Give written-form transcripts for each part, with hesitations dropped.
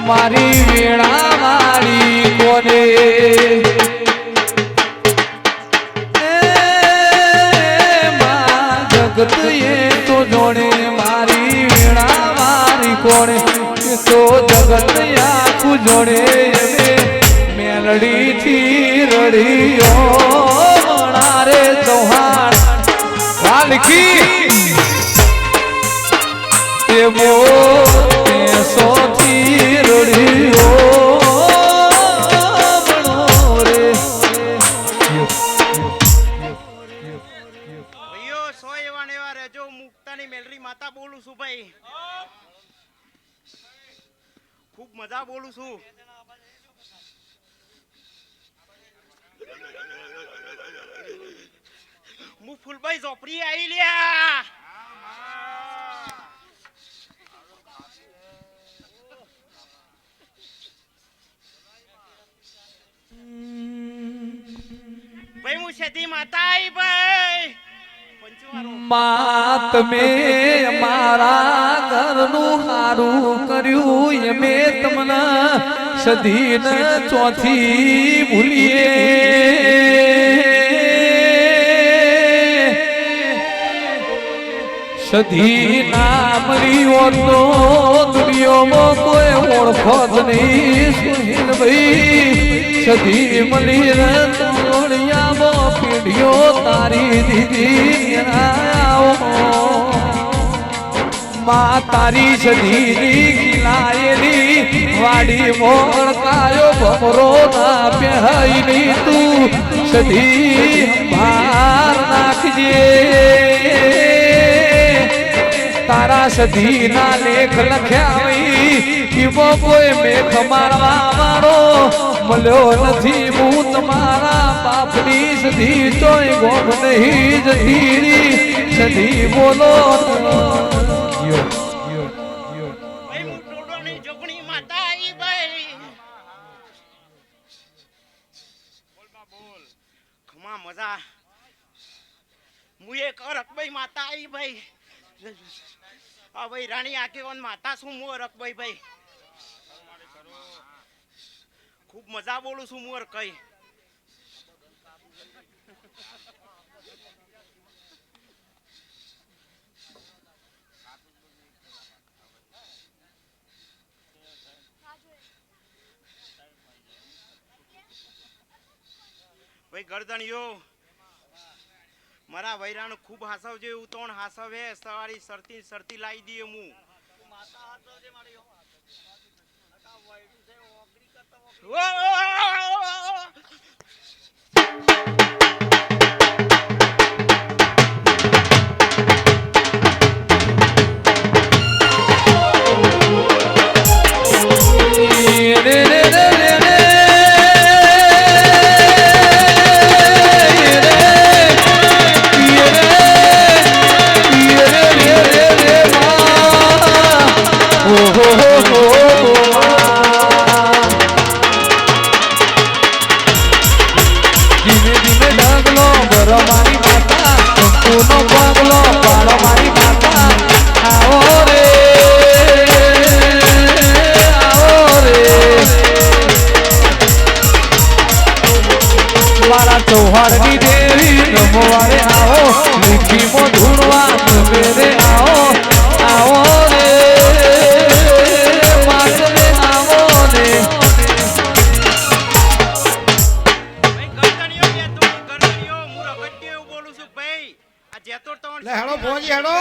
મારી વેળા મારી કોને જગત એ તો જોડે મારી વેળા મારી કોને તો જગત આખું જોડે મેલડી થી રડીઓ રે ચૌહાણ વાલકી તે સોથી રડીઓ માતા બોલું છું ભાઈ ખૂબ મજા બોલું છું હું ફૂલભાઈ ઝોપડી આવી લ્યા ભાઈ હું સતી માતા આવી ભાઈ માત મે મારા ઘરનું હારું કર્યું એમે તમને સદીન ચોથી ભૂલીએ સદી નામરીઓ તો દુનિયામાં કોઈ ઓળખો જ નહીં સુહીન ભાઈ સદી મળી તોડિયામાં પીઢીઓ તારી દીદી માં તારી સદીની ખીલાયેલી વાડી મોળકાયો ભમરો ના પહેરાઈની તું સદી ભાર નાખજે તારા સધી ના લેખ લખ્યા એવો કોઈ મેઘ મારવા વાળો મળ્યો નથી હું તમારા બાપની સધી તોય ગોમ નહીં જતી સધી બોલો મજા હું એક રકબાઈ માતા આવી ભાઈ હા ભાઈ રાણી આગેવાન માતા છું મોર રકબાઈ ભાઈ ખૂબ મજા બોલું છું મોર કઈ ભાઈ ગરદણીઓ મારા વૈરાણ ખૂબ હાસવ છે એવું તોણ હાસવે સવારી સરતી લાવી દઈએ હું ચૌહાણની દેવી રમવારે આવો લીખીમાં ધૂણવા મેરે આવો આવો રે માસરે આવો રે બોલું છું ભાઈ આ જેતોર તો હેડો ભોજી હેડો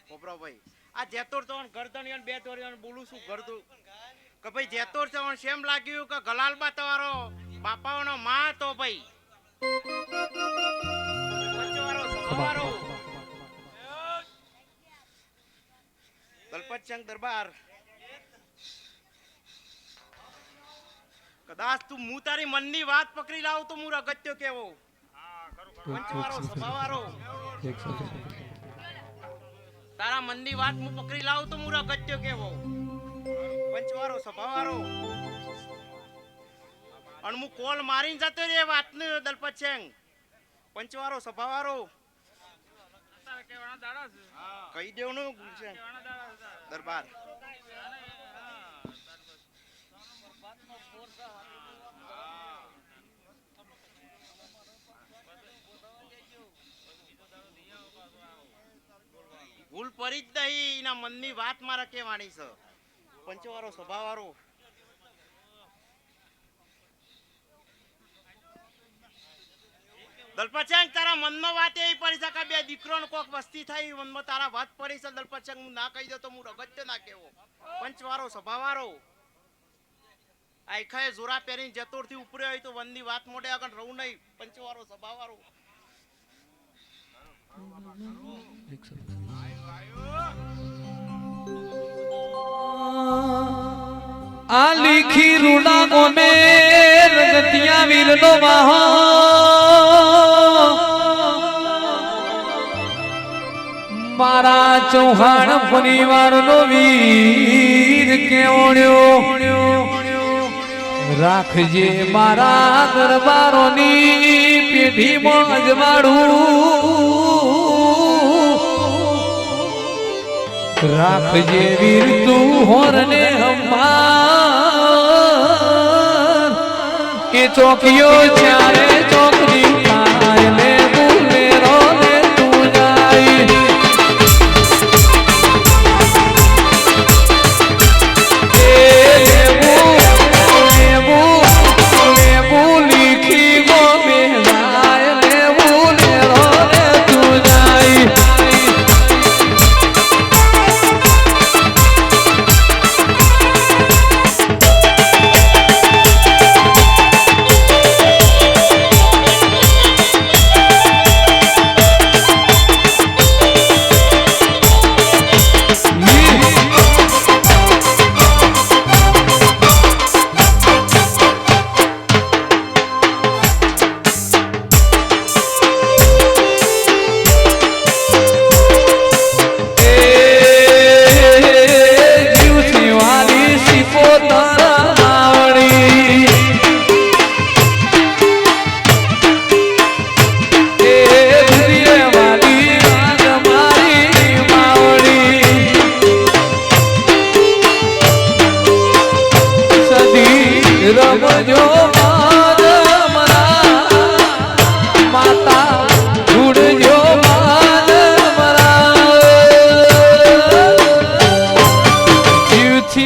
કોપરો ભાઈ આ જેતોર તો ગરદણીઓ બે તોરીઓ બોલું છું ગરદુ કે ભાઈ જેતોર તો શેમ લાગ્યું કે ગલાલબા તમારો બાપાઓનો માં તો ભાઈ દલપતચંદ દરબાર કદાચ તું હું તારી મનની વાત પકડી લાવ તો હું અગત્ય કેવો પંચવારો સભાવારો તારા મનની વાત હું પકડી લાવ તો હું અગત્ય કેવો પંચવારો સભાવારો અને હું કોલ મારીને જતો રે વાત ને દલપતસિંહ પંચવારો સભાવારો કહી દેવનું દરબાર ભૂલ પડી જ નહીં એના મનની વાત મારે કહેવાની છે પંચવારો સ્વભાવવાળો દલપતસિંહ તારા મનમાં વાત એવી પડી છે કે બે દીકરોનો કોક વસ્તી થઈ મનમાં તારા વાત પડી છે દલપતસિંહ હું ના કહી દઉં તો હું રગત્ય ના કેવો પંચવારો સ્વભાવવાળો આખાએ જોરા પહેરીને જતોરથી ઉપરે હોય તો વનની વાત મોઢે આગળ રહું નહીં પંચવારો સ્વભાવવાળો આ લીખી રૂડા ગોમે રગતિયા વીરનો વાહો મારા ચૌહાણ પરિવારનો વીર કેવડ્યો રાખજે મારા દરબારોની પેઢીમાં અજવાળું રાખજે વીર તું હોરને હમાર એ ચોકીઓ ચારે ચોકડી થાય ને બુલેરો ને તું જાય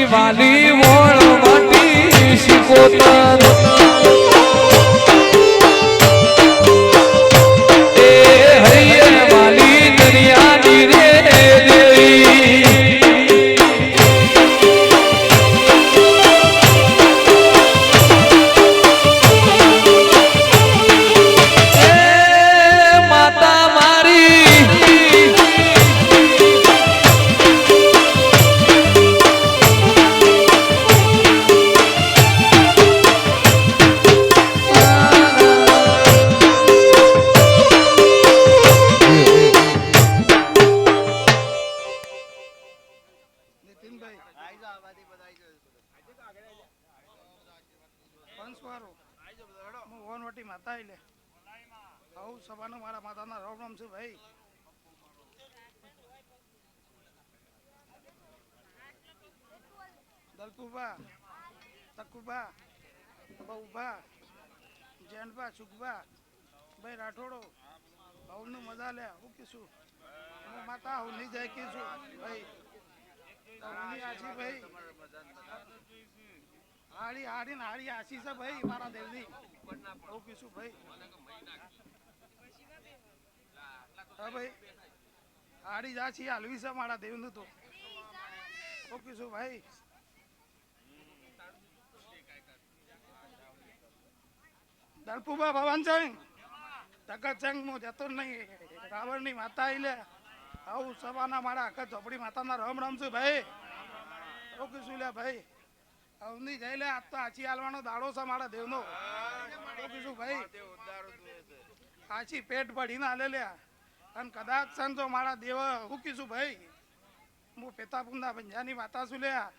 વાલી વોળ વાટી શિકોતર એ હૈયે વાલી દરિયાની રે દેવી એ માતા મારી સભાનો મારા માતાના રામ રામ છે ભાઈ દલપુબા તકુબા બહુબા જૈનબા સુખબા ભાઈ રાઠોડો ભાવનું મજા લે હું કીશું હું માતા હું નહીં જાય કીશું ભાઈ હું આછી ભાઈ હાડી હાડી ને હાડી આશી છે ભાઈ મારા દેવની હું કીશું ભાઈ હા ભાઈ હાડી જા છીએ હાલવી છે મારા દેવનું તો ઓકે શું ભાઈ દલપુબા ભવન સિંહ તકત સિંહ હું જતો નહીં રાવણની માતા આઈ લે આવું સવાના મારા આખા ઝોપડી માતાના રામ રામ છે ભાઈ ઓકે શું લે ભાઈ અવની જઈ લે આજ તો આછી હાલવાનો દાડો છે મારા દેવનો ઓકે શું ભાઈ આછી પેટ ભરીને હાલે લ્યા અને કદાચ સંતો મારા દેવ હું કીધું ભાઈ હું પેતાપુંદા પંજાની માતા છું લ્યા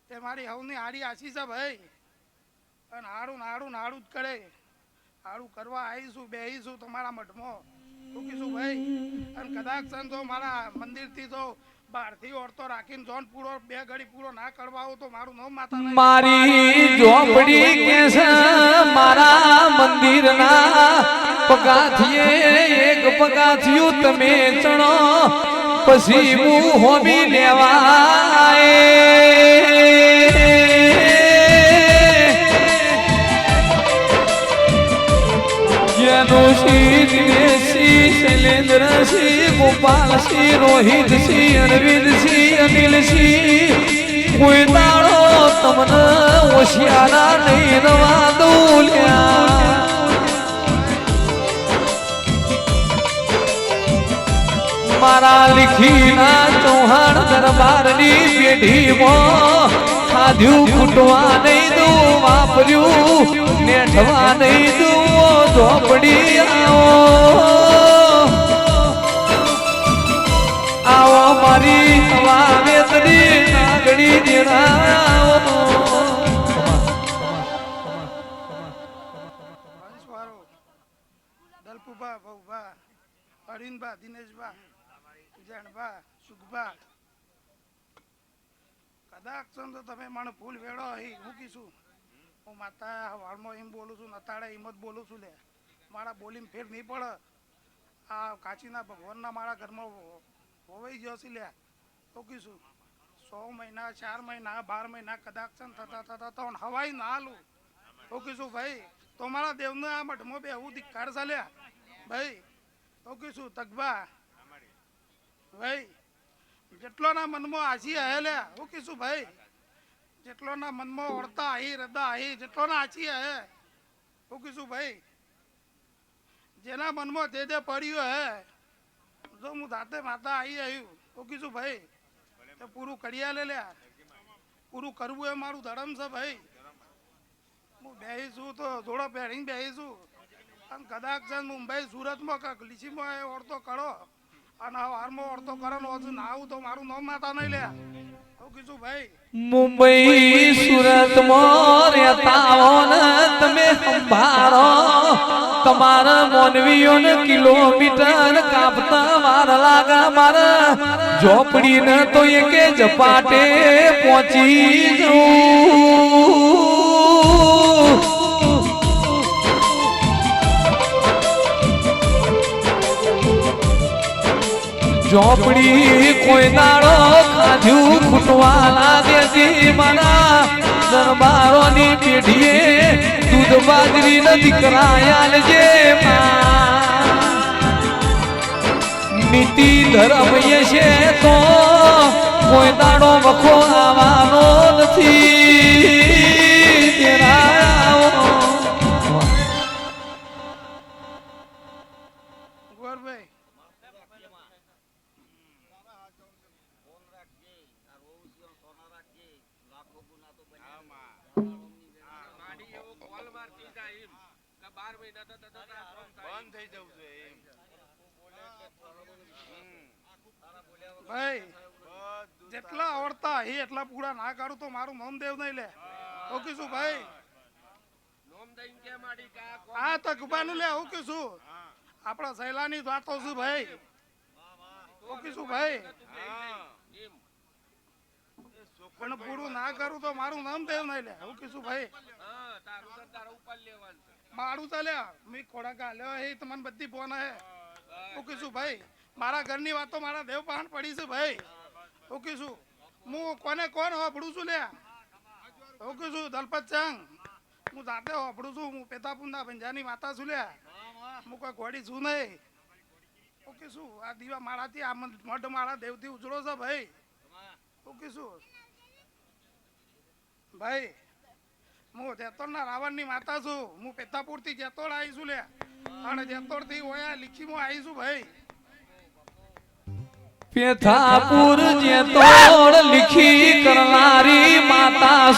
તે મારી હવની હાડી આશી છે ભાઈ અને હાડું નાડું જ કરે હાડું કરવા આવીશું બેહીશું તમારા મઠમાં હું કીધું ભાઈ અને કદાચ સંતો મારા મંદિરથી તો બહારથી ઓરતો રાખીને જોન પૂરો બે ઘડી પૂરો ના કરવાઓ તો મારું નામ માતા નહીં. મારી ઝોપડી કે છે મારા મંદિરના પગાથિયે એક પગાથિયું તમે ચણો પછી હું હોમી લેવાય સિંહ દિનેશસિંહ શૈલેન્દ્રસિંહ ગોપાલસિંહ રોહિતસિંહ અરવિંદસિંહ અનિલસિંહ કોઈ દાડો તમને હોશિયારા નહીં રવા દોલ્યા મારા લીખીના ચૌહાણ દરબારની પેઢીમાં ખાધ્યું ફૂટવા નહીં દઉં વાપર્યું નેઠવા નહીં દઉં ઝોપડી આવો મારી વાવેતરી નાગડી દેરાવો વંશવાળો દલપુભા ભવભા અરવિંદભા દિનેશભા જણભા સુખભા કદાચ તો તમે મને ફૂલ વેળો અહીં મૂકીશું હું માતા વાળમાં એમ બોલું છું નતાડે એમ જ બોલું છું લે મારા બોલીમાં ફેર નહીં પડે આ કાચીના ભગવાનના મારા ઘરમાં હોવાઈ ગયો છે લે તો કીશું 100 મહિના 4 મહિના 12 મહિના કદાચ થતા તો હવાઈ ના હાલું તો કીશું ભાઈ તો મારા દેવને આ મઠમાં બેહવું ધિક્કાર ચાલ્યા ભાઈ તો કીશું તકબા ભાઈ જેટલોના મનમાં આછી હે લે હું કીશું ભાઈ જેટલોના મનમાં ઓળતા આહી હૃદય આહી જેટલોના આછી હે હું કીશું ભાઈ જેના મનમાં જે પડ્યું હે જો હું જાતે માતા આવી આવ્યું તો કીશું ભાઈ તો પૂરું કડિયા લે લ્યા પૂરું કરવું એ મારું ધર્મ છે ભાઈ હું બેહીશું તો જોડો પહેરીને બેહીશું અને કદાચ મુંબઈ સુરતમાં કાંક લીચીમાં એ ઓળતો કરો અને હારમાં ઓળતો કરવાનો હજુ ના આવું તો મારું નામ માતા નહીં લે તો કીધું ભાઈ મુંબઈ સુરતમાં રહેતા હો ને તમે સંભાળો તમારા મોનવીઓને કિલોમીટર કાપતા વાર લાગા મારા ઝોપડીને તો એકે ઝપાટે પહોંચી જવું ઝોપડી કોઈ દાડો ખાધ્યું ખૂટવા લાગે છે મારા દરબારોની પેઢીએ દૂધ બાજરી નથી કરાયા છે નીતિ ધર્મ છે તો કોઈ દાડો વખો આવવાનો નથી ગોરભાઈ ભાઈ જેટલા આવડતા હે એટલા પૂરા ના કાઢું તો મારું નામ દેવ નહીં લે હું કીશું ભાઈ આ તો કુબાનું લે હું કીશું આપણા સહેલાની વાતો છું ભાઈ હું કીશું ભાઈ પણ પૂરું ના કરું તો મારું નામ દેવ નહીં લે હું કીશું ભાઈ મારું ચાલ્યા મેં ખોરાક હાલ્યો હે તમને બધી ફોન હે હું કીશું ભાઈ મારા ઘરની વાતો મારા દેવ પાન પડી છે ભાઈ હું કીશું હું કોને કોણ હોપડું છું લે હું કીશું દલપત ચંગ હું જાતે હોપડું છું હું પેતાપુરના ભંજાની માતા છું લે હું કોઈ ઘોડી છું નહીં હું કીશું આ દીવા મારાથી આ મઢ મારા દેવથી ઉજળો છે ભાઈ હું કીશું ભાઈ હું જેતોડના રાવણની માતા છું હું પેતાપુરથી જેતોડ આવી છું લે અને જેતોડથી ઓયા લીખીમાં આવી છું ભાઈ પેથાપુર જે તોડ લીખી કરનારી માતા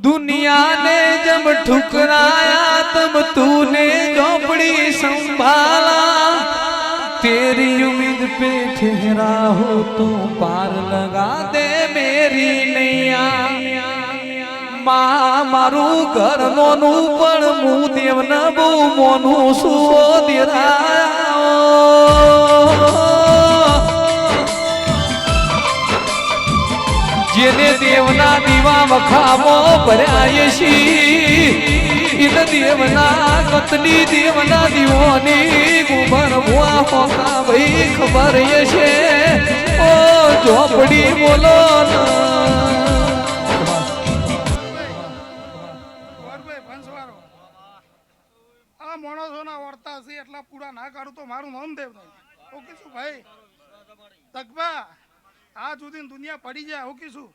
दुनिया ने जब ठुकराया तब तूने झोपड़ी संभाला तेरी उम्मीद पे ठहरा हो तो पार लगा दे मेरी नैया માં મારું ઘર નોનું પણ હું દેવને બહુ મોનું છું દેરાઓ જેને દેવના દીવા વખામો ભર્યા છી દેવના કતલી દેવના દીવોની ગુબર ભુઆ હોકા ભાઈ ખબર છે ઓ ઝોપડી બોલો આ માણસોના વર્તા છે એટલા પૂરા ના કાઢું તો મારું નામ દેવ નહીં ઓકે શું ભાઈ તકબા આ સુધી દુનિયા પડી જાય ઓકે શું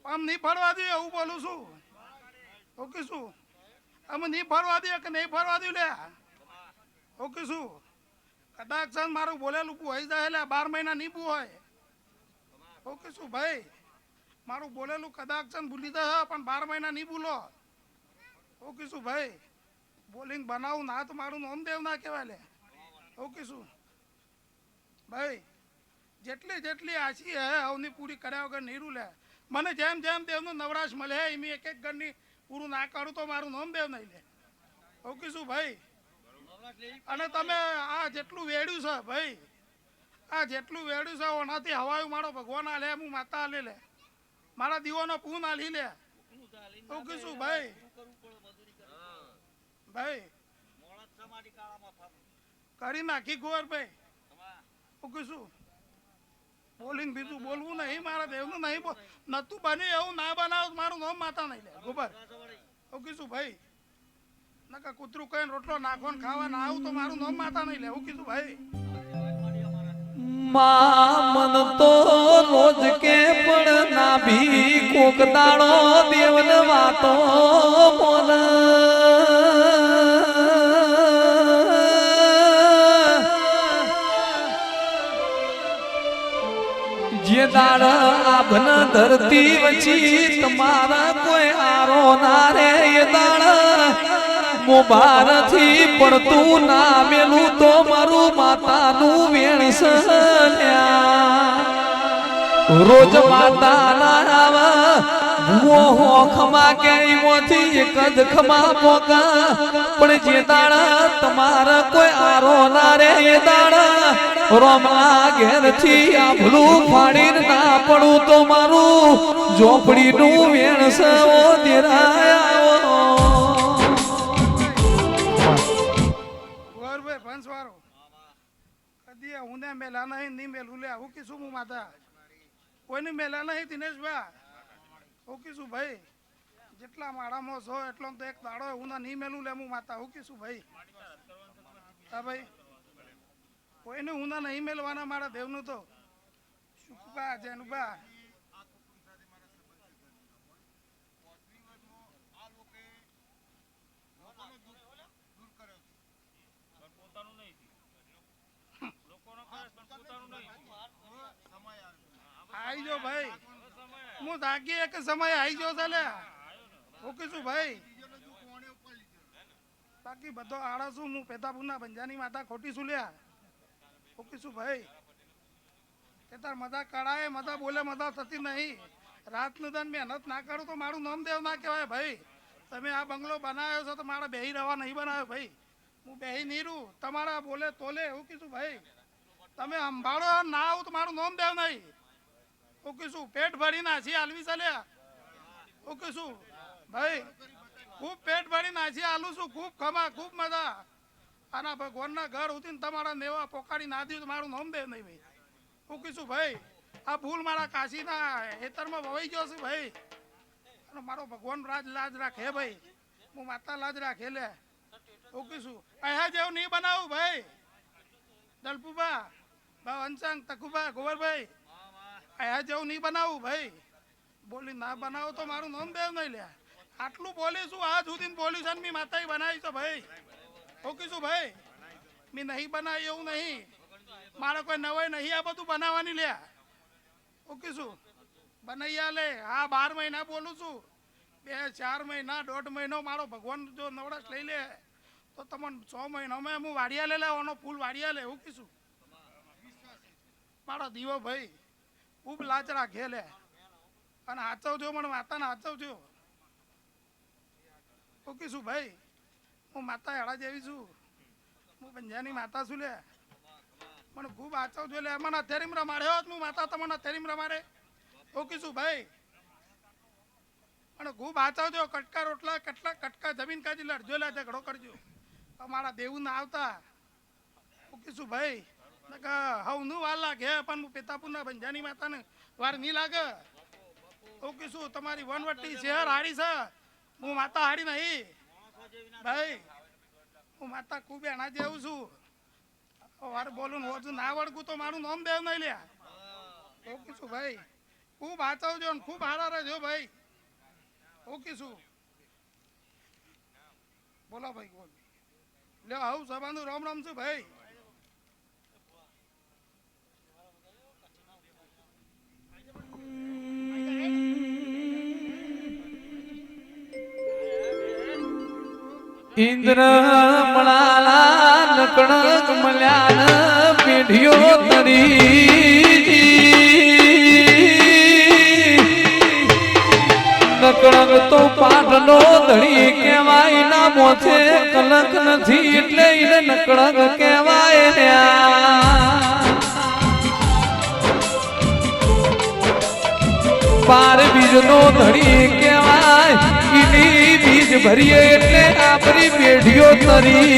આમ નહીં ફરવા દે એવું બોલું છું ઓકે શું આમ નહીં ફરવા દે કે નહીં ફરવા દે લે ઓકે શું કદાચ મારું બોલેલું હોય જાય એટલે 12 મહિના નહીં હોય ઓકે શું ભાઈ મારું બોલેલું કદાચ ભૂલી જાય પણ 12 મહિના નહીં ભૂલો ઓકે શું ભાઈ બોલિંગ બનાવું ના તો મારું નામ દેવ ના કહેવાય લે ઓકે શું ભાઈ જેટલી જેટલી આશી હે અવની પૂરી કર્યા વગર નહીં લે મને જેમ જેમ દેવનું નવરાશ મળે એમ એક એક ગણની પૂરું ના કરું તો મારું નામ દેવ નહીં લે ઓકે શું ભાઈ અને તમે આ જેટલું વેડ્યું છે ભાઈ આ જેટલું વેડ્યું છે ઓનાથી હવાયું મારો ભગવાન આ લે હું માતા લે લે મારા દીવાનો પૂન આ લી લે ઓકે શું ભાઈ ભાઈ કરી નાખી ગોર ભાઈ ઓકે શું બોલિંગ બીજું બોલવું નહીં મારા દેવનું નહીં નતું બને એવું ના બનાવ મારું નામ માતા નહીં લે ગોબર ઓકે શું ભાઈ નકા કૂતરું કહીને રોટલો નાખો ને ખાવા ના આવું તો મારું નામ માતા નહીં લે ઓકે શું ભાઈ મન તો રોજ કે પણ ના ભી કોક દાડો દેવન વાતો મોન જે દાડ આભન ધરતી વચી તમારા કોઈ આરો ના રે એ દાડ મુબારથી પડતું ના મેલું તો મારું માતાનું વેણ સલ્યા રોજ માતા ના આવા ભૂવો હોખમાં કે ઈમોથી એક જ ખમા પોકા પણ જે દાડા તમારા કોઈ આરો ના રે એ દાડા રોમલા ઘેરથી આભલું ફાડીને ના પડું તો મારું ઝોપડીનું વેણ સવો દેરાયા હું મેલા નહીં નહીં મેલું લે હું કીશું હું માતા કોઈને મેલા નહીં દિનેશભાઈ હું કીશું ભાઈ જેટલા માળામાં છો એટલો તો એક દાડો હું નહીં મેલું લે હું માતા હું કીશું ભાઈ હા ભાઈ કોઈને હું નહીં મેલવાના મારા દેવનું તો શુકબા જેનુબા आई जो भाई मु दागी एक समय आई जो ચાલે ઓકે શું ભાઈ બાકી બધો આડા છું હું પેતાપુરના બંજાની માતા ખોટી છું લ્યા ઓકે શું ભાઈ કે તાર મજા કડાય મજા બોલે મજા થતી નહીં રાત નું દન મહેનત ના કરું તો મારું નામ દેવ ના કહેવાય ભાઈ તમે આ બંગલો બનાવ્યો છો તો મારા બેહી રવા નહીં બનાવ્યો ભાઈ હું બેહી નહીં રહું તમારા બોલે તોલે એવું કીધું ભાઈ તમે સંભાળો ના આવું તો મારું નામ દેવ નહીં ઓકે શું પેટ ભરી નાસી આલવી ચાલ્યા ઓકે શું ભાઈ ખૂબ પેટ ભરી નાસી આલું છું ખૂબ ખમા ખૂબ મજા આના ભગવાનના ઘર ઉઠીને તમારા નેવા પોકાડી ના દીધું મારું નામ દે નહીં ભાઈ ઓકે શું ભાઈ આ ભૂલ મારા કાશીના હેતરમાં વવાઈ ગયો છે ભાઈ અને મારો ભગવાન લાજ રાખે ભાઈ હું માતા લાજ રાખે લે ઓકે શું અહીંયા જેવું નહીં બનાવું ભાઈ દલપુબા બા અંશાંગ તકુબા ગોવરભાઈ અહીંયા જેવું નહીં બનાવું ભાઈ બોલી ના બનાવો તો મારું નામ દેવ નહીં લે આટલું બોલીશું આ સુધી બોલીશ મેં માતા બનાવી છે ભાઈ ઓકે શું ભાઈ મેં નહીં બનાવી એવું નહીં મારે કોઈ નવાઈ નહીં આ બધું બનાવવાની લે ઓકે શું બનાવી લે હા 12 મહિના બોલું છું 2-4 મહિના 1.5 મહિનો મારો ભગવાન જો નવરાશ લઈ લે તો તમને 6 મહિનામાં હું વાડિયા લે ઓનો ફૂલ વાડિયા લે ઓકે શું મારો દીવો ભાઈ ખૂબ લાચ રાખે લે અને હાચવજો મને માતાને હાચવજો ઓકે શું ભાઈ હું માતા હેડા જેવી છું હું પંજાની માતા છું લે મને ખૂબ આચવજો લે મને અથેરીમ રમાડ્યો હોત હું માતા તમને અથેરીમ રમાડે ઓકે શું ભાઈ મને ખૂબ આચવજો કટકા રોટલા કેટલા કટકા જમીન કાજી લડજો લે ઝઘડો કરજો અમારા દેવું ના આવતા ઓકે શું ભાઈ હવનું વાર લાગે પણ હું પેતાપુરના પંજાની માતાને વાર નહીં લાગે ઓકે શું તમારી વનવટી શહેર હારી છે હું માતા હારી નહીં ભાઈ હું માતા ખૂબ એના જેવું છું વાર બોલું હોજું ના વળગું તો મારું નામ દેવ નહીં લ્યા ઓકે શું ભાઈ ખૂબ વાંચવજો ને ખૂબ હારા રહેજો ભાઈ ઓકે શું બોલો ભાઈ બોલ લ્યો આવું સભાનું રામ રામ છું ભાઈ ઇન્દ્ર મળાલા નકણક મલ્યાન પેઢીઓ તરી નકણક તો પાટનો ધણી કહેવાય ના મોથે કલક નથી એટલે એને નકણક કહેવાય પાર બીજનો ધણી કહેવાય ઈની બીજ ભરીએ એટલે આપણી પેઢીઓ તરી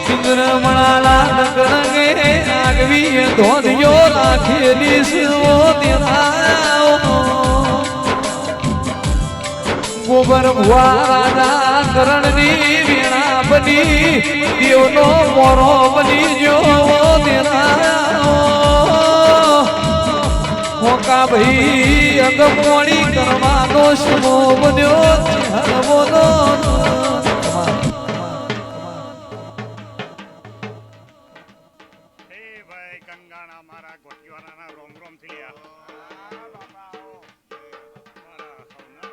ચંદ્રમણાલા નકણગે આગવી ધોધ્યો રાખેલી સવો તેના ગોબર ભુવા રાજા કરણની વીણા બની દેવનો મોરો બની જો તેના મોકા ભાઈ અગમોણી કરવાનો શમો બન્યો હરમોનો હે ભાઈ ગંગાના મારા ગોઠિયાના રોમ રોમ થી મારા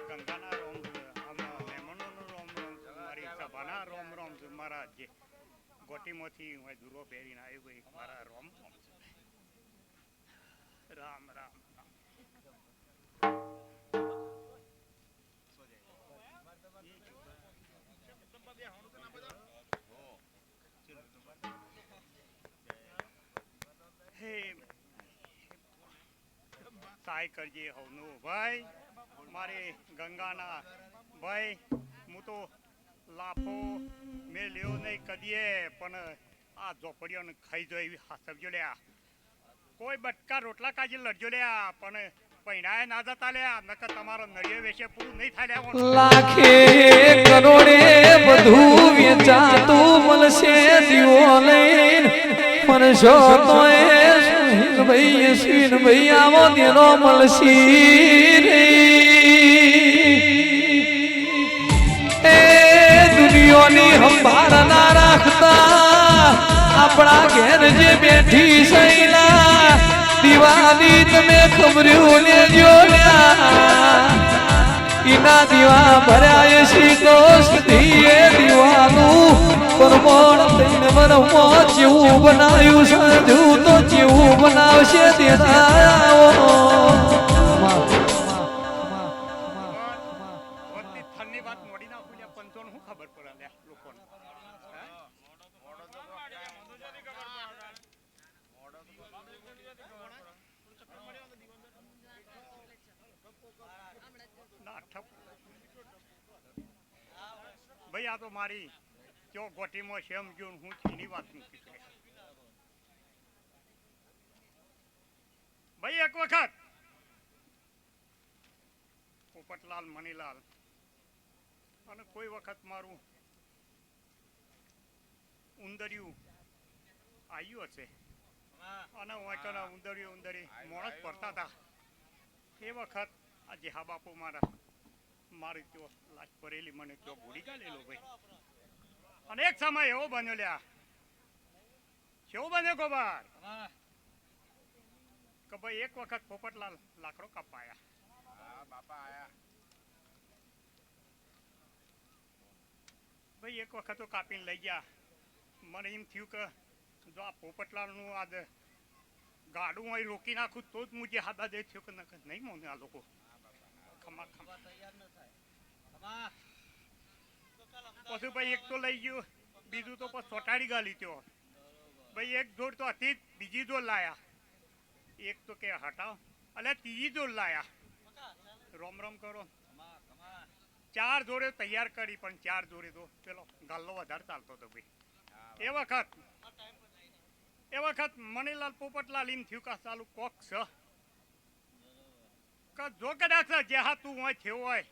ગંગાના રોમ મહેમાનોનો રોમ રોમ મારી સભાના રોમ રોમ મારા જે ગોટીમાંથી હું દૂરો પહેરીને આવ્યો ભાઈ મારા રોમ રોમ રામ રામ હે સહાય કરજે હવનું ભાઈ મારે ગંગાના ભાઈ હું તો લાફો મેં લ્યો નહીં કદીએ પણ આ ઝોપડીઓને ખાઈ જો એવી હાસવજો લ્યા કોઈ બટકા રોટલા કાજી લડજો લ્યા પણ પૈણાએ ના જતા લ્યા નકર તમારો નળિયો વેશે પૂરું નહીં થાય લ્યા લાખે કરોડે બધું વેચાતું મળશે દીવો લઈને પણ શો તો ભાઈ અશ્વિન ભાઈ આવો તેનો મળશી એ દુનિયાની સંભાળ ના રાખતા આપણા ઘેર જે બેઠી સૈલા દિવાળી તમે ખબર્યું લેજો ઈના દીવા ભર્યા શીતો સુધી એ દીવાનું પરમોણ થઈને મનમાં જેવું બનાવ્યું સાજુ તો જેવું બનાવશે થરની વાત મોડી ના ખુલ્યા પંચોને શું ખબર પડે લ્યા લોકોને ભાઈ આ તો મારી કયો ગોટીમાં શેમ ગયું હું એની વાત મૂકી છે ભાઈ એક વખત પોપટલાલ મણીલાલ અને કોઈ વખત મારું ઉંદરિયું આવ્યું હશે અને ઉંદરી મોણસ પડતા હતા એ વખત આ જેહા બાપુ મારી તો લાશ પરેલી મને તો ભૂલી ગયેલો ભાઈ અને એક સમય એવો બન્યો લ્યા કેવો બન્યો ગોબર કે ભાઈ એક વખત પોપટલાલ લાકડો કાપાયા બાપા આયા ભાઈ એક વખત તો કાપીને લઈ ગયા મને એમ થયું કે જો આ પોપટલાલનું આ ગાડું અહીં રોકી નાખું તો જ મુજે હાદા દે થયો કે નહીં મોને આ લોકો ખમા ખમા પછી ભાઈ એક તો લઈ ગયો, બીજું તો પછી સોટાડી ગાલી ત્યો ભાઈ. એક જોડ તો હતી જ, બીજી જોડ લાયા. એક તો કે હટાવ એટલે ત્રીજી જોડ લાયા. રોમ રોમ કરો. 4 જોડે તૈયાર કરી, પણ 4 જોડે તો પેલો ગાલ્લો વધારે ચાલતો હતો ભાઈ. એ વખત મણીલાલ પોપટલાલ એમ થયું કે ચાલુ કોક છે કે જો કદાચ જ્યાં તું હોય થયો હોય,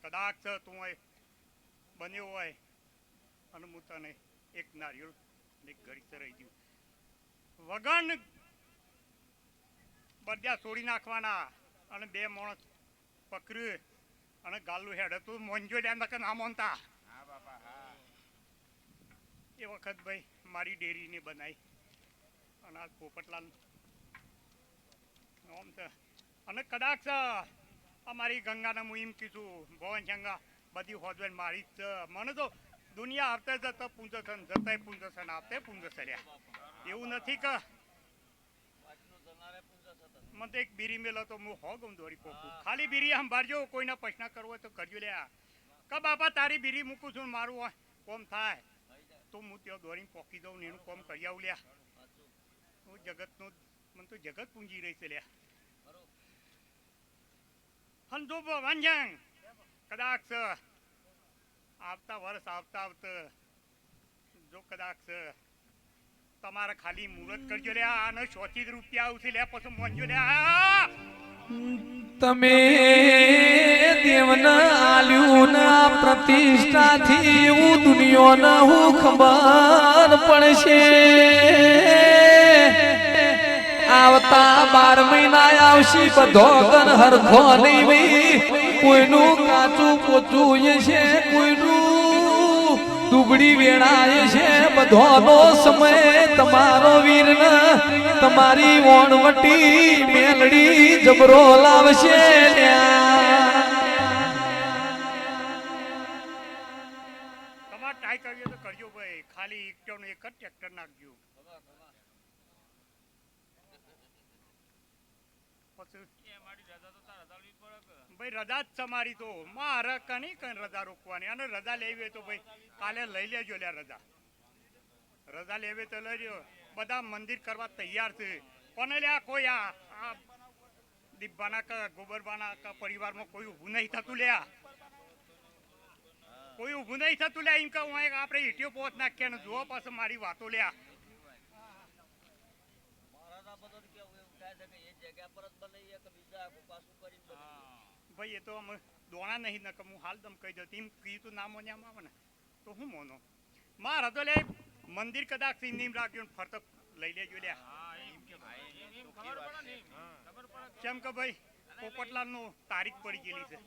કદાચ તું હોય બન્યો હોય અને હું તને એક નારિયેળ ને ઘડી ચરાઈ દઉં. વગન બધા છોડી નાખવાના અને 2 માણસ પકડ્યું અને ગાલું હેડ તું મોંજો ડ્યા કે ના મોનતા. એ વખત ભાઈ મારી ડેરીને બનાવી અને આ પોપટલાલ આમ છે. અને કદાચ અમારી ગંગાને હું એમ કીધું ભવન શંગા બધી હોજવેલ મારી જ મને તો દુનિયા આવતે જતા પૂંજસન જતા પૂંજસન આવતે પૂંજસર્યા. એવું નથી કે મને તો એક બીરી મેલો તો હું હો ગમ દોરી પોકું. ખાલી બીરી સંભાળજો, કોઈના પ્રશ્ન કરવો હોય તો કરજો લ્યા. કે બાપા તારી બીરી મૂકું છું, મારું કોમ થાય તો હું ત્યાં દોરીને પોકી દઉં ને એનું કોમ કરી આવું લ્યા. હું જગતનું મને તો જગત પૂંજી રહી છે લ્યા. હંધો વાંજંગ કદાચ આવતા વર્ષ આવતા જો કદાચ તમારે ખાલી મુહૂર્ત કરજો લ્યા અને 100 રૂપિયા આવશે લ્યા, પછી મોંજો લ્યા. તમે દેવના આલ્યું ના પ્રતિષ્ઠાથી એવું દુનિયાને હું ખબર પડશે. આવતા 12 મહિના આવશે બધો ગન હરખો નહીં ભાઈ. કોઈનું કાચું પોચું છે, કોઈનું દુબળી વેળાય છે. બધોનો સમય તમારો વીર તમારી વણવટી મેલડી જબરો લાવશે. તમારે ટ્રાય કરજો તો કરજો ભાઈ. ખાલી એક જ ટ્રેક્ટર નાખજો. ભાઈ રજા જ છે મારી તો. મારે કની કઈ રજા રોકવાની અને રજા લેવી હોય તો ભાઈ કાલે લઈ લેજો લ્યા. રજા લેવી તો લઈ લ્યો. બધા મંદિર કરવા તૈયાર છે, પણ લ્યા કોઈ આ દીપબાના કે ગોબરબાના કે પરિવારમાં કોઈ ઊભું નહીં થતું લ્યા. કોઈ ઊભું નહીં થતું લ્યા. એમ કે હું આપણે ઈટીઓ પહોંચ નાખીએ ને જુઓ પાછું મારી વાતો લ્યા. ભાઈ એ તો અમે દોણા નહીં ને હું હાલ દમ કહી દઉં. તેમ કીધું ના મોન્યામાં આવે ને તો હું મોનો. મારા તો લે મંદિર કદાચ નીમ રાખ્યું ફરતો લઈ લેજો લ્યા. કેમ કે ભાઈ પોપટલાલ નું તારીખ પડી ગયેલી છે.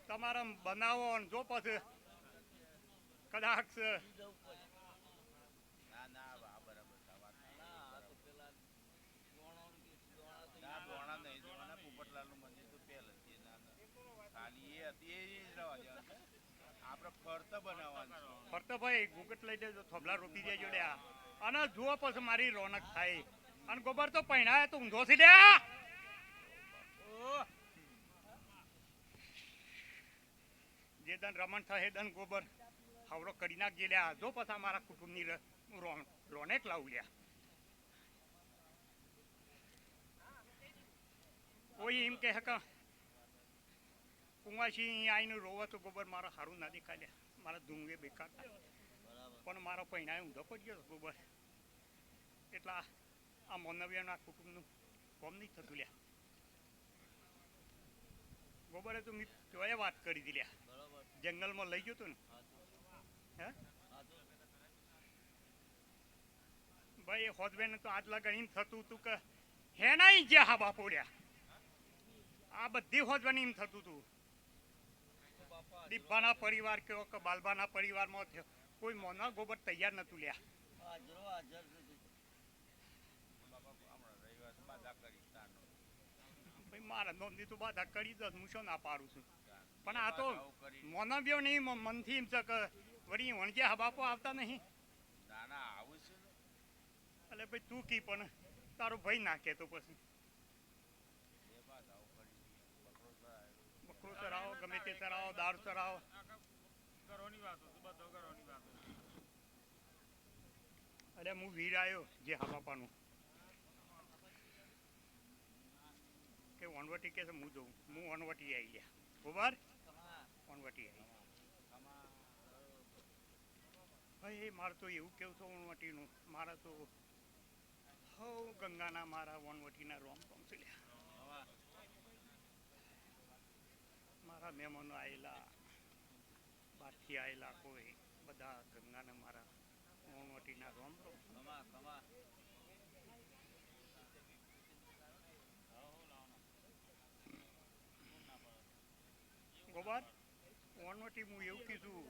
તમારે બનાવો જો પછી કદાચ ફરતો ભાઈ ગુગટ લઈ દેજો, થોબલા રોપી દેજો લ્યા. અને જુઓ પછી મારી રોનક થાય. અને ગોબર તો પહેણાય તો ઊંધો થી લ્યા. જે દન રમણ થાય દન ગોબર હાવડો કરી નાખજે લ્યા. જો પછી અમારા કુટુંબની રોનક લાવું લ્યા. કોઈ એમ કહે કે કુંવાસી આવીને રોવે તો ગોબર મારા સારું ના દેખાય લ્યા. મારા ધૂંગે બેકાર થાય, પણ મારો પહેણાય ઊંધો પડ્યો ગોબર. એટલા આ મોનવ્યના કુટુંબનું કોમ નહીં થતું લ્યા. ગોબરે તો મેં જોએ વાત કરી હતી લ્યા. જંગલમાં લઈ ગયો તો ને હે ભાઈ હોદબેન તો આજ લગન એમ થતું હતું કે હે નહીં જ્યાં હા બાપો લ્યા. આ બધી હોદવાની એમ થતું હતું. દીપાના પરિવાર કયો કે બાલબાના પરિવારમાં થયો કોઈ મોના ગોબર તૈયાર નતું લ્યા. ભાઈ મારા નોંધી તો બાધા કરી દસ હું શું ના પાડું છું, પણ આ તો મોનવ્યો નહીં મનથી એમ છે કે વળી વણજે હા બાપો આવતા નહીં. એટલે ભાઈ તું કી પણ તારો ભાઈ નાખે તો પછી તે ચરાવો દારૂ ચરાવો અરે હું વીર આવ્યો જે હા બાપાનું કે વનવટી કે હું જોઉં હું વનવટી આવી ગયા ખબર વનવટી આવી ભાઈ મારે તો એવું કેવું છે વનવટીનું મારા તો હો ગંગાના મારા વનવટીના રોમ રોમ છે મારા મહેમાનો આવેલા બહારથી આવેલા કોઈ બધા ગંગાને મારા વનવટીના રોમ રોમ ગોબર વનવટી હું એવું કીધું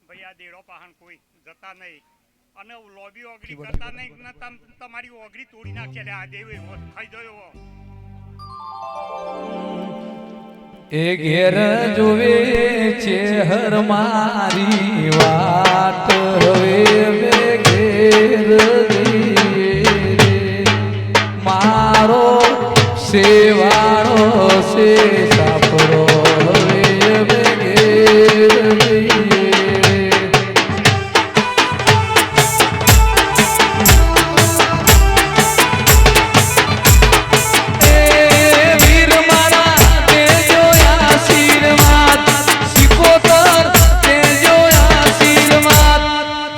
ભાઈ આ દેડો પાહણ કોઈ જતા નહીં અને લોબી ઓગળી કરતા નહીં ને તમારી ઓગળી તોડી નાખે આ દેવે ખાઈ ગયો એ ઘેર જોવે છે હર મારી વાત હવે મે ઘેર જઈએ મારો સેવાળો છે સાપરો હવે મે ઘેર જઈએ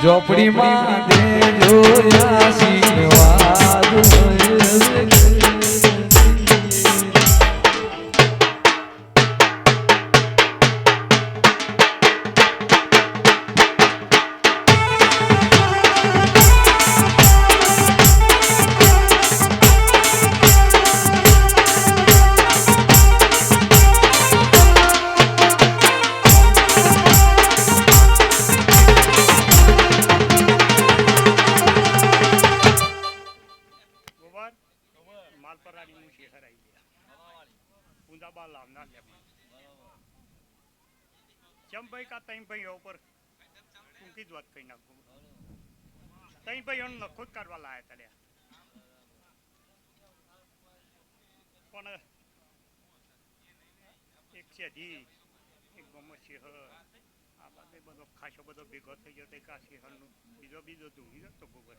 ઝોપડીમાં દેજો આશીર્વાદ માલપરાની હું શેખર આવી ગયા ઊંધાબા લાવનાર લે ચમભાઈ કા તઈ ભાઈ ઉપર ટૂંકી જ વાત કહી નાખું તઈ ભાઈ એનો નખો જ કાઢવા લાયા તળ્યા પણ એક છે ધી એક ગમત શેહર આ બાદ બધો ખાસો બધો ભેગો થઈ ગયો તે કા શેહરનું બીજો ધૂંઘી જતો ગોબર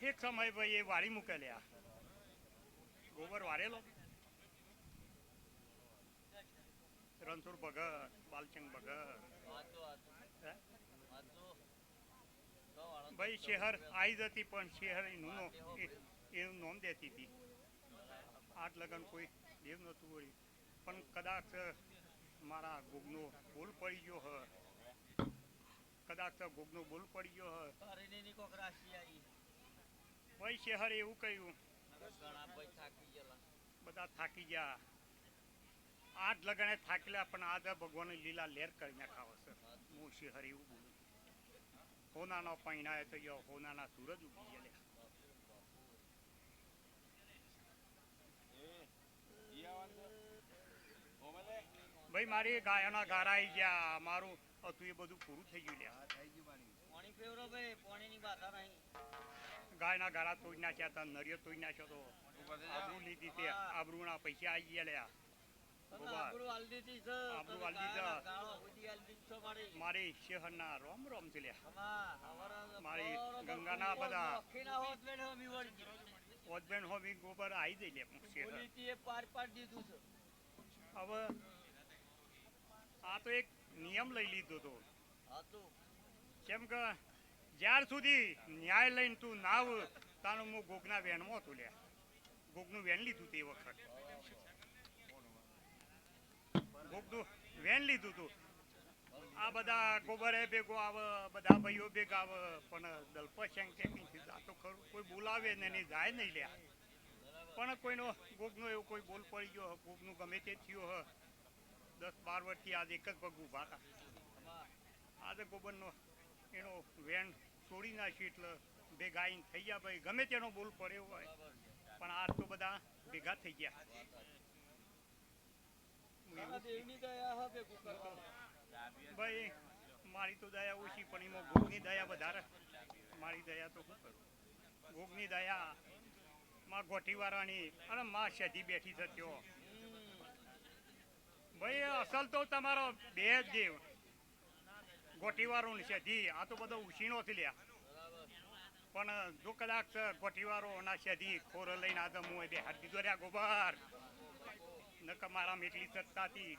એક સમય ભાઈ એ વાળી મૂકેલ્યા ગોબર વારેલો રણછોડ ભગત બાલચંદ ભગત ભાઈ શહેર આવી જતી પણ શહેર એનું નામ દેતી હતી આઠ લગન કોઈ દેવ નતું વળી પણ કદાચ મારા ગોગનો બોલ પડી ગયો હ કદાચ ગોગનો બોલ પડી ગયો હ ભાઈ શહેર એવું કહ્યું બધા થાકી ગયા આઠ લગને થાકેલા પણ આજે ભગવાન લીલા લેર કરી નાખાવો છે હું શહેર એવું બોલું હોનાનો પૈણાએ તો યો હોનાના સૂરજ ઉગી ગયા ભાઈ મારી ગાયોના ગારા આવી ગયા મારું હતું એ બધું પૂરું થઈ ગયું લ્યા ગાયના ગાળા તોડી નાખ્યા હતા નરિયો તોડી નાખ્યો તો આબરૂ લીધી તે આબરૂના પૈસા આવી ગયા લ્યા મારી શહેરના રોમ રોમ છે લ્યા મારી ગંગાના બધા ઓજબેન હોમી ગોબર આવી દઈ લે હવે આ તો એક નિયમ લઈ લીધો તો કેમ કે જ્યાર સુધી ન્યાય લઈને તું નાવ તાનું હું ગોગના વેનમાં હતું લ્યા ગોગનું વેન લીધું તે વખત ગોગનું વેન લીધું તું આ બધા ગોબરે ભેગો આવે બધા ભાઈઓ ભેગા આવે પણ દલપશંક ટેકિંગથી જાતો ખરું કોઈ બોલાવે ને એની જાય નહીં લ્યા પણ કોઈનો ગોગનો એવું કોઈ બોલ પડી ગયો ગોગનું ગમે તે થયું હ 10-12 વર્ષથી આજે એક જ પગ ઊભા હતા આજે ગોબરનો એનો વેન છોડી નાખ્યું એટલે ભેગા આવીને થઈ ગયા ભાઈ ગમે તેનો બોલ પડ્યો હોય પણ આ તો બધા ભેગા થઈ ગયા ભાઈ મારી તો દયા ઓછી પણ એમાં ગોગની દયા વધારે મારી દયા તો શું કરું ગોગની દયા માં ગોઠીવાળાની અને માં શેધી બેઠી થયો ભાઈ અસલ તો તમારો બે જ દેવ ગોટીવાળો છે જી આ તો બધો ઉછીણો થી લ્યા પણ જો કદાચ ગોટીવાળો ના છે ખોર લઈને આજે હું બે હાથ દીધો રહ્યા ગોબર નક મારા એકલી સત્તાથી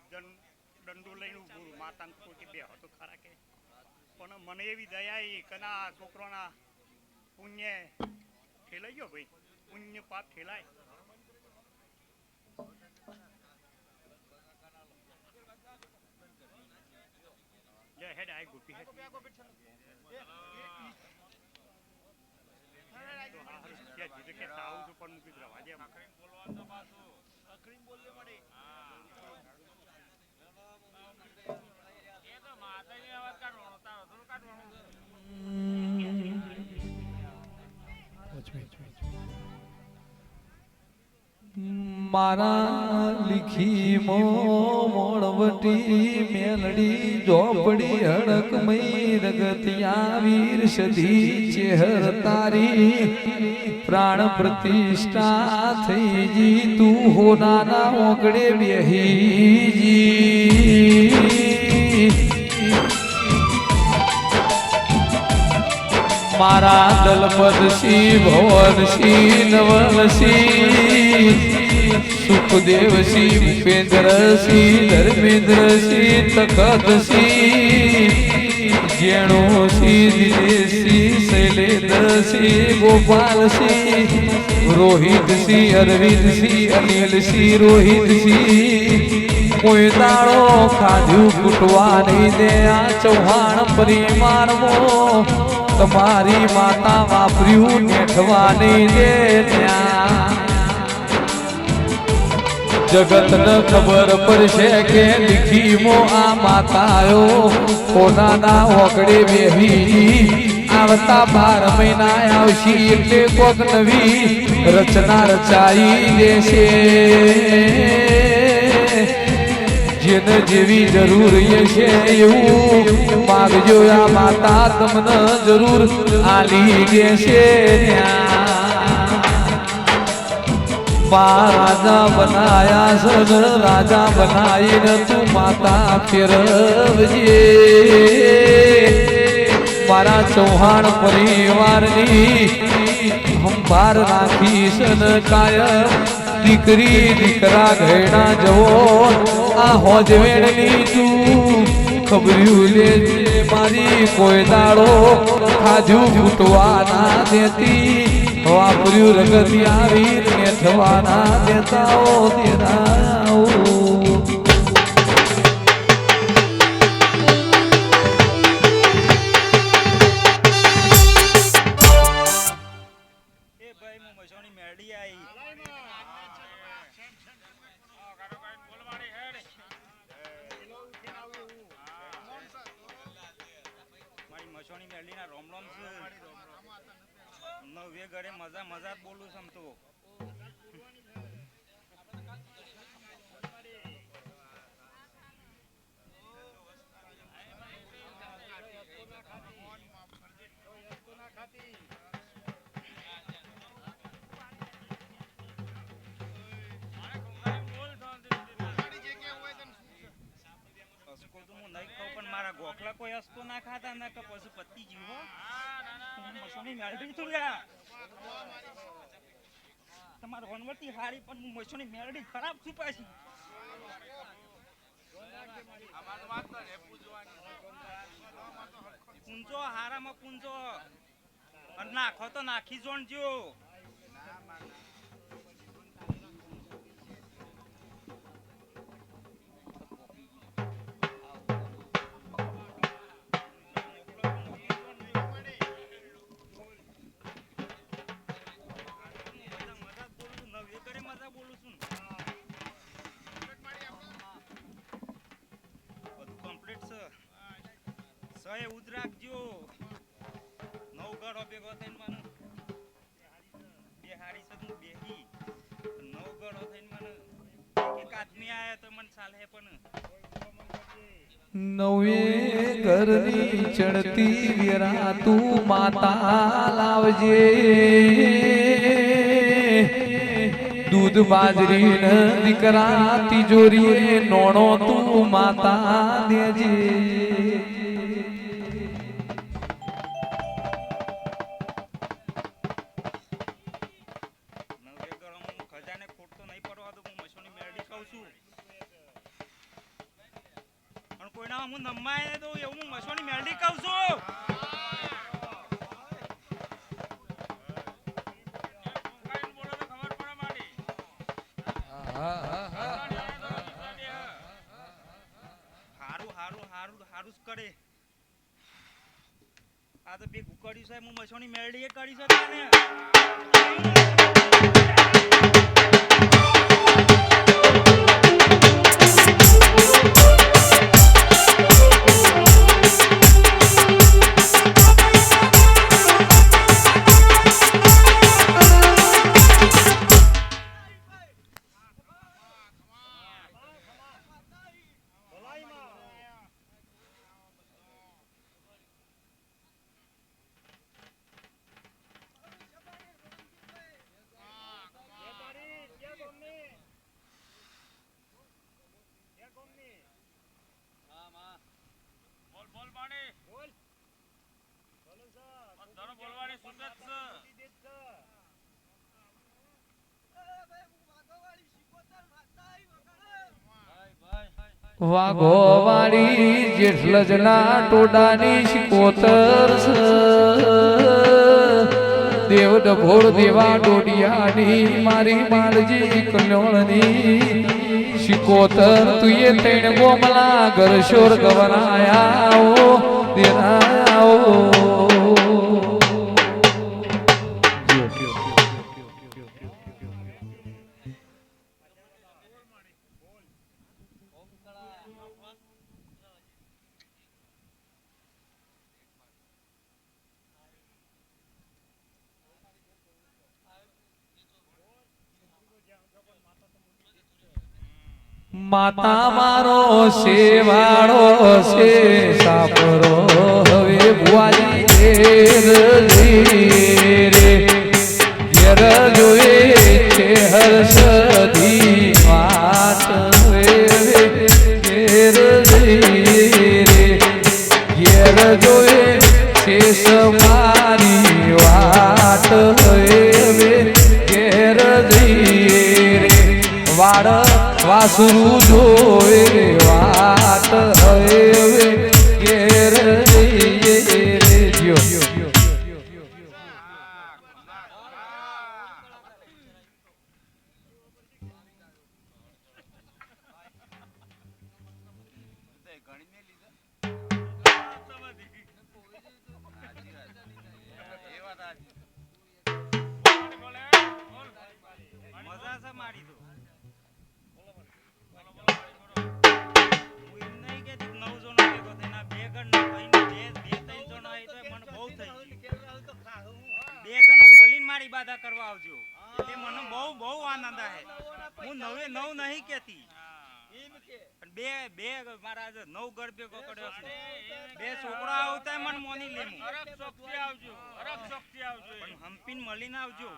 દંડુ લઈને ઉભું માતાને ખોટી બે હતો ખરા કે પણ મને એવી દયા આવી કે ના છોકરોના પુણ્ય ઠેલાઈ ગયો ભાઈ પુણ્ય પાપ ઠેલાય હેડ આઈ ગોપી હેડ જીતે કે આવું છું પણ મૂકી રવા દે મારા લીખી મોણવટી મેલડી ઝોપડી હડકમય રગતિયા વીર સધી ચેહર તારી પ્રાણ પ્રતિષ્ઠા થઈ જી તું હોનાના ઓગળે બેહીજી મારા દલપતસિંહ ભવનસિંહ નવલસિંહ સુખદેવસિંહ ભૂપેન્દ્રસિંહ ધર્મેન્દ્રસિંહ તખતસિંહ જેણોસિંહ દિનેશસિંહ શૈલેન્દ્રસિંહ ગોપાલસિંહ રોહિતસિંહ અરવિંદસિંહ અનિલસિંહ રોહિતસિંહ કોઈ દાડો ખાધું કૂટવા નહીં દે આ ચૌહાણ પરિવારમો તમારી માતા વાપર્યું નેઠવા નહીં દે ત્યાં જગત ન ખબર પડશે કે લીખીમો આ માતાઓ કોનાના ઓગળે બેહી આવતા 12 મહિના આવશે એટલે કોક નવી રચના રચાઈ દેશે જેને જેવી જરૂર છે એવું માગજો આ માતા તમને જરૂર આલી દેશે રાજા બનાયા સન રાજા બનાવીને તું માતા ફેરવજે મારા ચૌહાણ પરિવારની સંભાર રાખી સન કાયમ દીકરી દીકરા ઘેડા જવો આ હોજવેડની તું ખબર્યું લેજે મારી કોઈ દાડો ખાજુ ફૂટવા ના દેતી વાપર્યું રગતિયા વીર મેઠવા ના દેતાઓ તેરાઓ નવે ઘરે મજા મજા બોલું છું તો મારા ગોખલા કોઈ હસતો ના ખાતા ના કે પછી પતિ જીવો મસોની મેળડી તુર્યા તમાર વનવટી હારી પણ હું મસોની મેળડી ખરાબ છું પાછી પૂંજો હારામાં પૂંજો અને નાખો તો નાખી જોણજો સહે ઉદરાખજો નવગઢ ભેગો થઈને મને બે હારી સદનું બેહી નવગઢ થઈને મને એક આદમી આયા તો મને ચાલે પણ નવે ઘરની ચડતી વેરા તું માતા લાવજે દૂધ બાજરી ન દીકરા તિજોરીએ નોણો તું માતા દેજે નવરેગર હું ખજાને ખોટ તો નહીં પડવા દઉં. હું મસોની મેરડી કહું છું. પણ કોઈના હું નમાય તો એવું હું મસોની મેરડી કહું છું. હારું હારું હારું હારું જ કરે. આ તો બે ગુકડ્યું સાહેબ હું મસોની મેરડી એ કરી શકે ને. વાઘો વાળી જેઠલજના ટોડાની શિકોતર છે દેવ ડભોર દેવા ડોડિયાની મારી માલજી કલ્યોણની શિકોતર તુએ તૈણ ગોમલા ગરશોર ગવરાયા દેરાયા માતા મારો સેવાળો છે સાપરો હવે ભુવાજી રે ઘેર જોએ છે હર્ષદી વાત ઘેર રે ઘેર જોએ છે સમારી વાત હવે ઘેર રે વાડ વાસુ જોએ વાત હવે ઘેર રેજો મજા છે મારી તો. મારી બાધા કરવા આવજો એટલે મને બહુ બહુ આનંદ આવે. હું નવે નવ નહીં કેતી બે બે મારા નવ ગઢ ભેગો કર્યો છે. બે છોકરા આવતા મને મોની લે આવજો પણ હંપીન મળીને આવજો.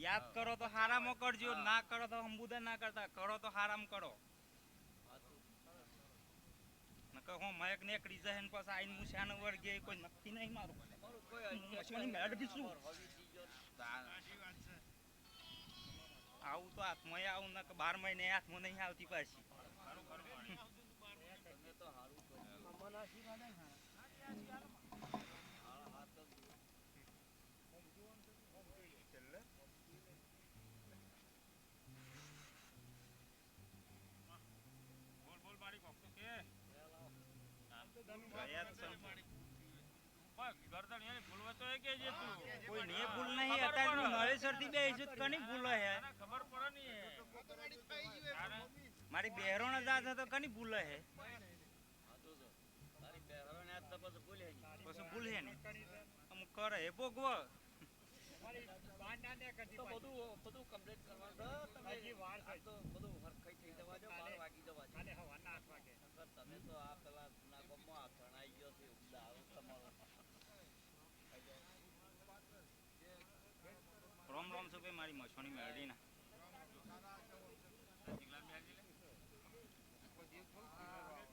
યાદ કરો તો હારામાં કરજો, ના કરો તો અંબુદા ના કરતા, કરો તો હારામ કરો. હું મયક ને એક રીઝા હેન પાસ આઈને હું શાન વર્ગે કોઈ નક્કી નહીં મારું. મશીની મેળવી છું આવું તો હાથમાં આવું ને 12 મહિને હાથમાં નહીં આવતી પાછી. કોઈ ને ભૂલ નહીં. અત્યારે નરેશ્વર થી બે ઇજ્જત કની ભૂલ હે ખબર પડે નહીં. મારી બહેરોણ જાત તો કની ભૂલ હે પછી ભૂલ હે ને અમુક કરે હે ભોગવ બધું કમ્પ્લીટ કરવાનું. બધું હરખાઈ થઈ જવા દો. 12 વાગી જવા દો. તમે તો આ પેલા ના ગમો આ ઘણાઈ રોમ રોમ છો ભાઈ મારી મછોની મેળડી ના